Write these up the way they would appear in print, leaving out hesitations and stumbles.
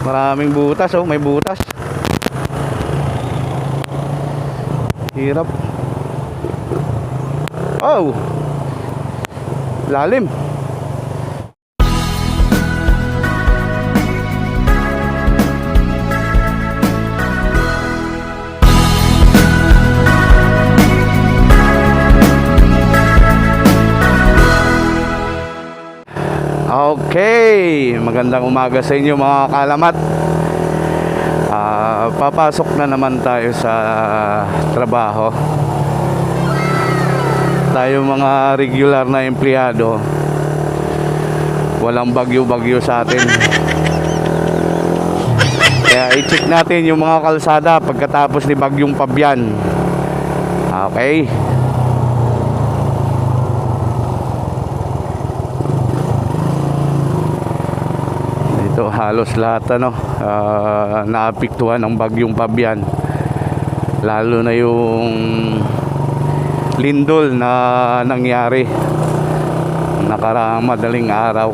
Maraming butas, oh, may butas. Hirap. Oh, lalim. Okay, magandang umaga sa inyo mga kalamat. Papasok na naman tayo sa trabaho. Tayo mga regular na empleyado, walang bagyo-bagyo sa atin. Kaya i-check natin yung mga kalsada pagkatapos ni Bagyong Fabian. Okay. Ito halos lahat naapektuhan ng Bagyong Fabian, lalo na yung lindol na nangyari nakaraang madaling araw.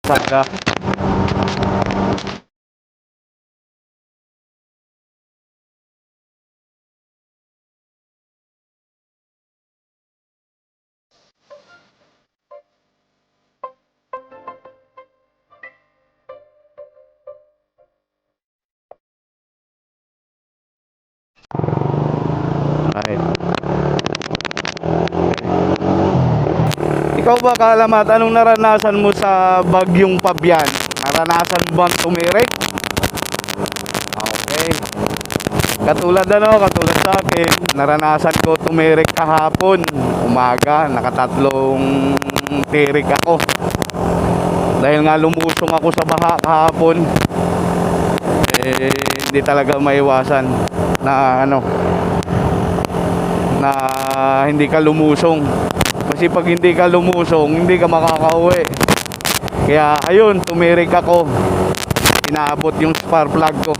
Saga. Right. Ikaw ba kalamat, anong naranasan mo sa Bagyong Fabian? Naranasan mo bang tumirik? Okay. Katulad sa akin, naranasan ko tumirik kahapon, umaga, nakatatlong tirik ako. Dahil nga lumusong ako sa baha kahapon, hindi talaga maiwasan na na hindi ka lumusong. Kasi pag hindi ka lumusong, hindi ka makakauwi. Kaya ayun, tumirik ako. Inaabot yung spark plug ko.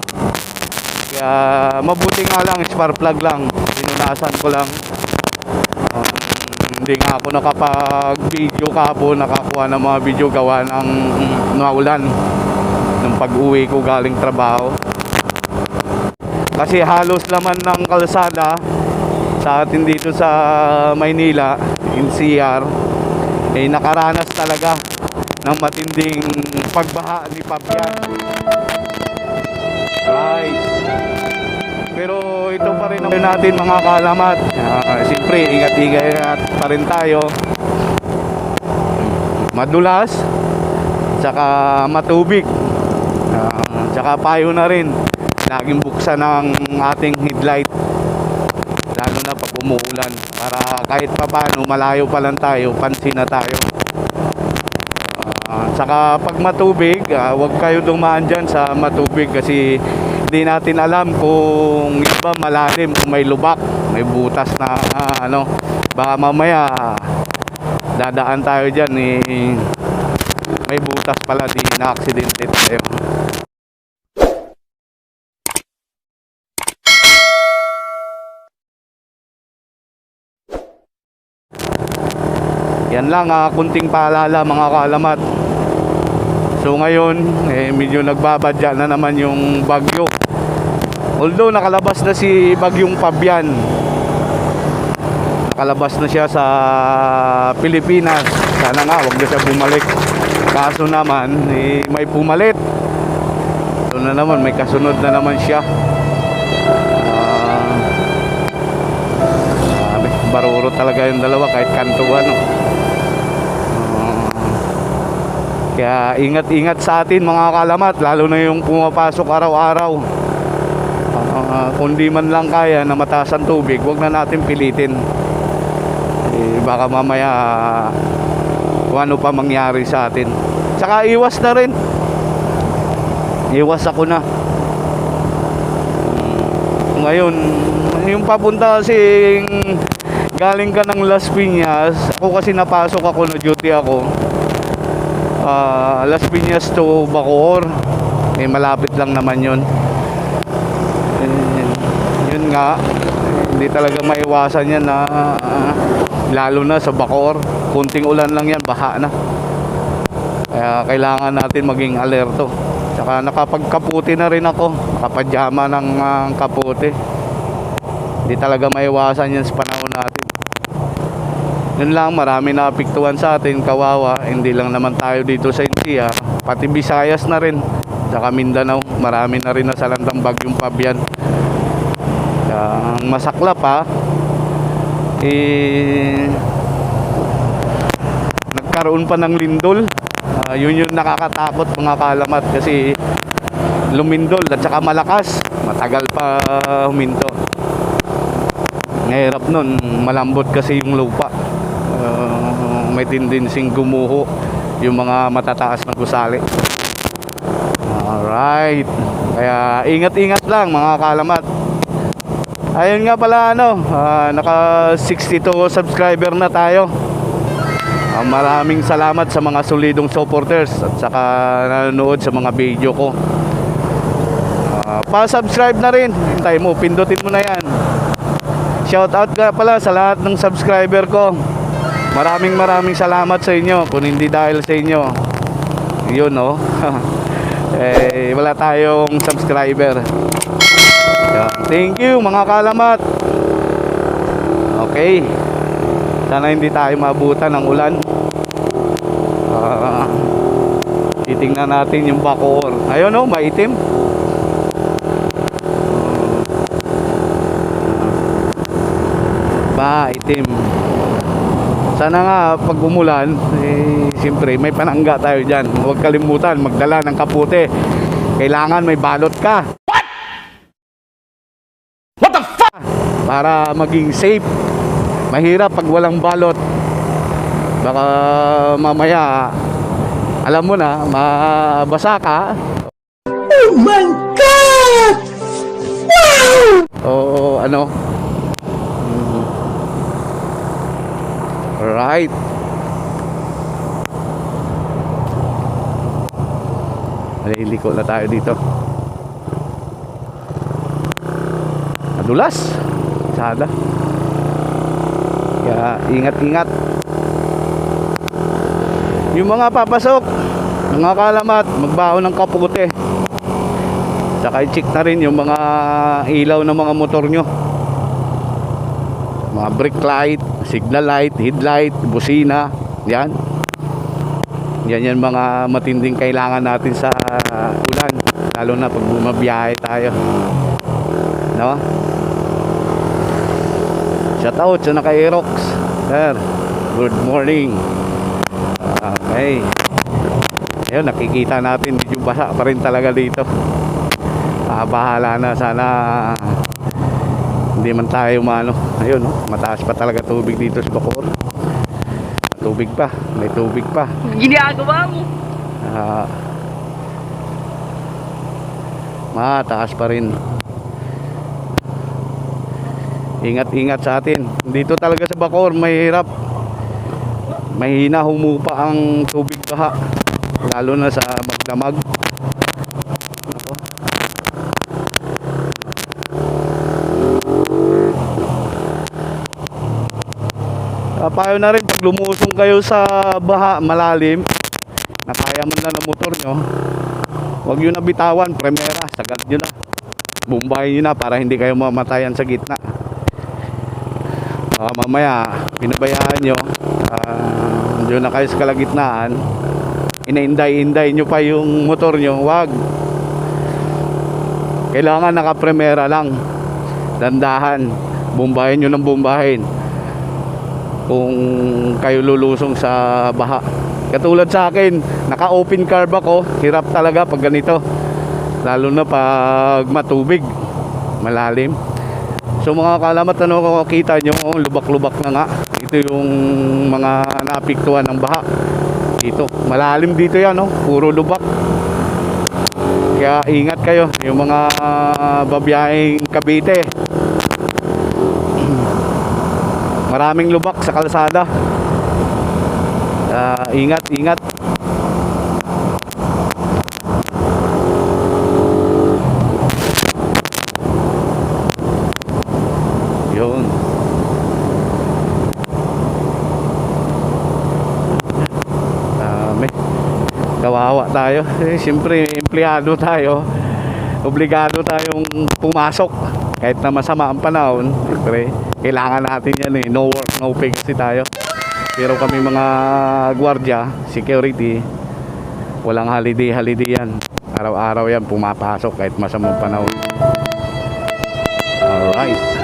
Kaya mabuti nga lang, spark plug lang. Pinunasan ko lang. Hindi nga ako nakapag-video kahapon, nakakuha ng mga video gawa ng naulan nung pag-uwi ko galing trabaho. Kasi halos laman ng kalsada sa atin dito sa Maynila, NCR, ay nakaranas talaga ng matinding pagbaha ni Fabian. Right. Pero ito pa rin natin mga kaalamat. Siyempre, ingat-ingat pa rin tayo. Madulas, tsaka matubig, tsaka payo na rin. Laging buksan ng ating headlight, lalo na pag umuulan, para kahit pa paano malayo pa lang tayo, pansin na tayo. Tsaka pag matubig, huwag kayo dumaan dyan sa matubig kasi hindi natin alam kung iba malalim, kung may lubak, may butas na baka mamaya dadaan tayo dyan may butas pala, di na aksidente tayo. Yan lang, kunting paalala mga kaalamat. So ngayon, medyo nagbabadya na naman yung bagyo. Although nakalabas na si Bagyong Fabian. Nakalabas na siya sa Pilipinas. Sana nga, wag na siya bumalik. Kaso naman, may pumalit. So na naman, may kasunod na naman siya. Baruro talaga yung dalawa kahit kantuan. Kaya ingat-ingat sa atin mga kaalamat, lalo na yung pumapasok araw-araw. Kung di man lang kaya na mataas ang tubig, huwag na natin pilitin. Baka mamaya kung ano pa mangyari sa atin. Tsaka iwas na rin. Iwas ako na. Ngayon, yung papunta kasing galing ka ng Las Piñas, ako kasi napasok ako, na duty ako. Las Piñas to Bacoor, malapit lang naman yun. Yun nga, hindi talaga maiwasan yan na lalo na sa Bacoor, kunting ulan lang yan, baha na. Kaya kailangan natin maging alerto. Tsaka nakapagkaputi na rin ako, nakapadyama ng kaputi. Hindi talaga maiwasan yan sa panahon natin. Yun lang, marami na apektuhan sa atin, kawawa. Hindi lang naman tayo dito sa NCR, pati Visayas na rin, saka Mindanao, marami na rin nasalandang Bagyong Fabian. Ang masaklap nagkaroon pa ng lindol. Yun yung nakakatakot mga kaalamat, kasi lumindol at saka malakas, matagal pa huminto. Mahirap nun, malambot kasi yung lupa. May tindensing gumuho yung mga matataas na gusali. Alright, kaya ingat-ingat lang mga kaalamat. Ayun nga pala, naka 62 subscriber na tayo. Maraming salamat sa mga solidong supporters at saka nanonood sa mga video ko. Pa-subscribe na rin, hintay mo, pindutin mo na yan. Shout out nga pala sa lahat ng subscriber ko. Maraming salamat sa inyo. Kung hindi dahil sa inyo, yun wala tayong subscriber. Thank you mga kaalamat. Okay, sana hindi tayo maabutan ng ulan. Titingnan natin yung Bacoor. Ayun maitim. Itim. Sana nga pag umulan, siyempre may panangga tayo dyan. Huwag kalimutan magdala ng kaputi. Kailangan may balot ka. What the fuck? Para maging safe. Mahirap pag walang balot. Baka mamaya, alam mo na, mabasa ka. Oh my God! Wow! Right. Liko na tayo dito. Madulas. Sada. Kaya ingat-ingat. Yung mga papasok, mga kalamat, magbaho ng kapote. Saka i-check na rin yung mga ilaw ng mga motor nyo. Mga brake light, signal light, headlight, busina. Yan. Yan mga matinding kailangan natin sa ulan. Lalo na pag bumabiyahe tayo. No? Shout out sa naka-Aerox. Sir, good morning. Okay. Ayun, nakikita natin medyo basa pa rin talaga dito. Bahala na, sana hindi man tayo maano. Ayun, mataas pa talaga tubig dito sa Bacoor. Tubig pa, may tubig pa. Ginagawa mo. Mataas pa rin. Ingat-ingat sa atin. Dito talaga sa Bacoor mahirap. Mahina humupa ang tubig baha. Lalo na sa magdamag. Payo na rin pag lumusong kayo sa baha malalim na kaya man na ng motor nyo, huwag nyo na bitawan, premera, sagad nyo na, bumbayin nyo na para hindi kayo mamatayan sa gitna. Mamaya pinabayaan nyo, nandun na kayo sa kalagitnaan, inainday-inday nyo pa yung motor nyo. Wag, kailangan nakapremera lang, dandahan, bumbahin nyo ng bumbahin kung kayo lulusong sa baha. Katulad sa akin, naka-open carb ako, hirap talaga pag ganito, lalo na pag matubig, malalim. So mga kalamat, ano, kita nyo, lubak-lubak na nga. Ito yung mga naapektuhan ng baha dito, malalim dito yan, no? Puro lubak. Kaya ingat kayo, yung mga babiyahing Cavite, maraming lubak sa kalsada. Ingat. Yun. Kawawa tayo. Siyempre, empleyado tayo. Obligado tayong pumasok. Kahit na masama ang panahon, siyempre, kailangan natin yan eh. No work, no pay kasi tayo. Pero kami mga gwardiya, security, walang holiday yan. Araw-araw yan pumapasok kahit masamang panahon. Alright.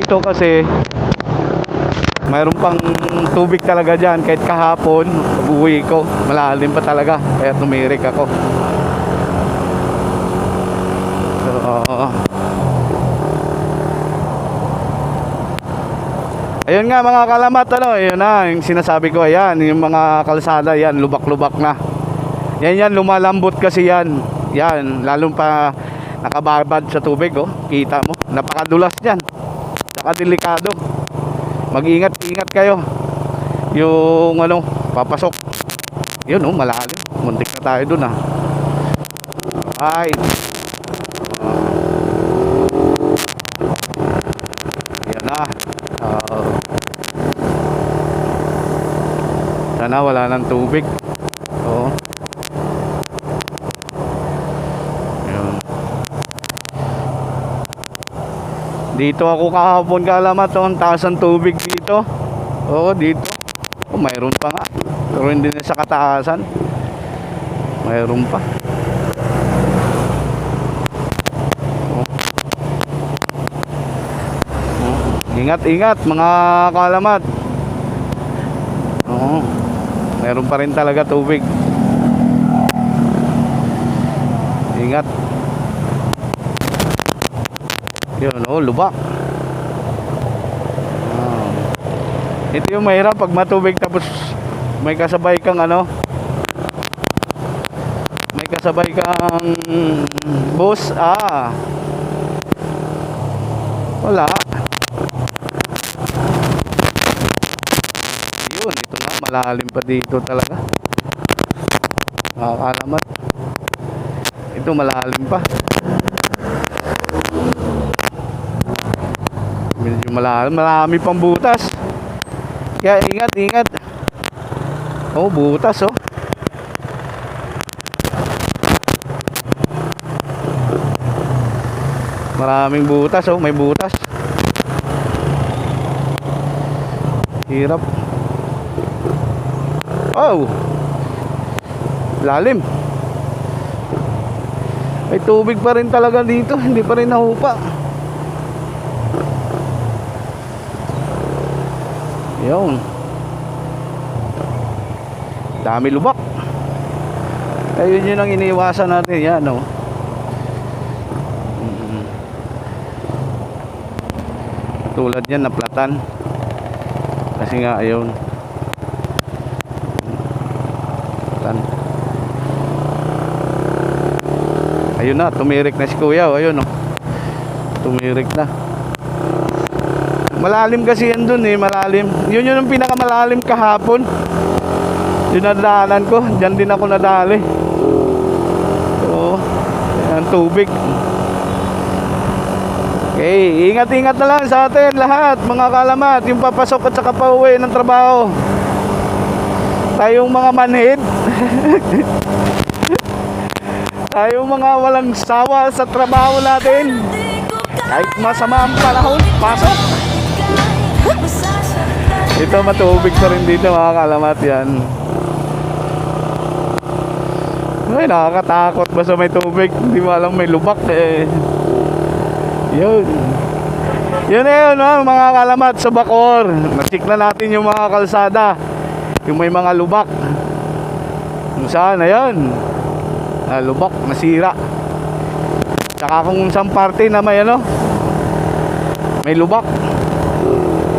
Dito kasi mayroon pang tubig talaga dyan. Kahit kahapon pag-uwi ko, malalim pa talaga, kaya tumirik ako. So, ayun nga mga kalamat, ano, yun na yung sinasabi ko. Ayan, yung mga kalsada yan, lubak-lubak na. Yan, lumalambot kasi yan. Yan, lalong pa nakababad sa tubig, oh. Kita mo, napakadulas dyan, saka delikado. Mag-ingat kayo yung ano, papasok. Yun, oh, malalim, muntik na tayo dun, ah. Ay, yan na. Sana wala ng tubig. Oo. Dito ako kahapon, kalamat, ang taas ng tubig dito. Oo, dito. Oh, mayroon pa nga. Pero hindi na sa kataasan. Mayroon pa. Ingat mga kalamat. Oo. Mayroon pa rin talaga tubig. ingat. Yun, oh, lubak. Ito yung mahirap pag matubig tapos may kasabay kang ano, may kasabay kang bus. Wala. Yun, ito na, malalim pa dito talaga. Nakakalamat. Ito malalim pa. Medyo malalim, marami pang butas. Kaya ingat, ingat. Oh, butas oh. Maraming butas oh, may butas. Hirap. Oh. Lalim. May tubig pa rin talaga dito, hindi pa rin nahupa. Yun. Dami lubak. Ayun yun ang iniiwasan natin. Yan o. Tulad yan, naplatan. Kasi nga ayun. Platan. Ayun na, tumirik na si kuya. Ayun o. Tumirik na. Malalim kasi yan dun eh, malalim. Yun yun ang pinakamalalim kahapon. Yung nadaanan ko, dyan din ako nadali. So, yan tubig. Okay, ingat-ingat na lang sa atin lahat, mga kalamat. Yung papasok at saka pauwi ng trabaho. Tayong mga manhid. Tayong mga walang sawa sa trabaho natin. Kahit masama ang panahon, pasok. Ito matubig pa rin dito mga kalamat yan. Ay, nakakatakot basta may tubig. Hindi mo alam may lubak eh. Yun. Yun na yun mga kalamat sa Bacoor. Na-check na natin yung mga kalsada. Yung may mga lubak. Kung saan na yun. Lubak, nasira. Tsaka kung isang parte na may ano, may lubak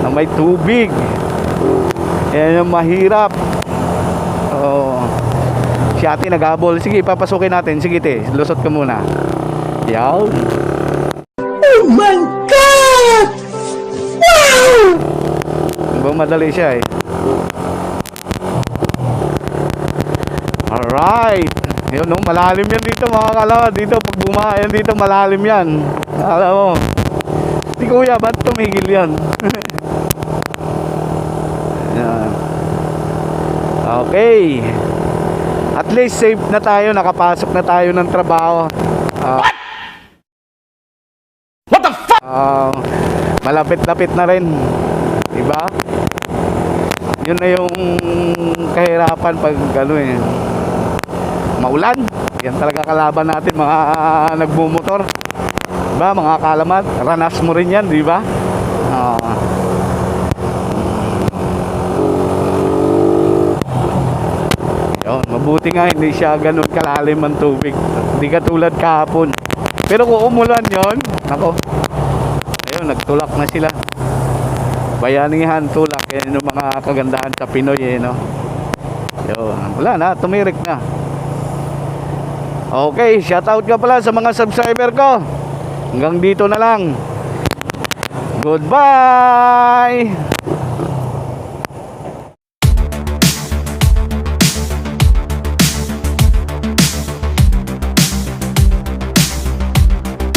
na may tubig. Yan yung mahirap. Si ate naghabol. Sige, papasukin natin. Sige te, lusot ka muna. Yaw. Oh my God! Wow! Hanggang madali siya eh. Alright. Yun no, malalim yan dito mga kalamat. Dito pag bumayan dito malalim yan. Alam mo. Si kuya, ba't tumigil yan? Yan. Okay. At least safe na tayo, nakapasok na tayo ng trabaho. What the fuck? Malapit-lapit na rin. Diba? Yun na yung kahirapan pag ano eh, maulan. Yan talaga kalaban natin mga nagmumotor. Diba mga kalamat? Ranas mo rin yan, diba? Yun, mabuti nga hindi siya ganun kalalim ang tubig. Hindi katulad kahapon. Pero kung umulan yon, nako, ayun, nagtulak na sila. Bayanihan, tulak. Yan yung mga kagandahan sa Pinoy eh, no? Yun, wala na, tumirik na. Okay, shoutout ka pala sa mga subscriber ko. Hanggang dito na lang. Goodbye!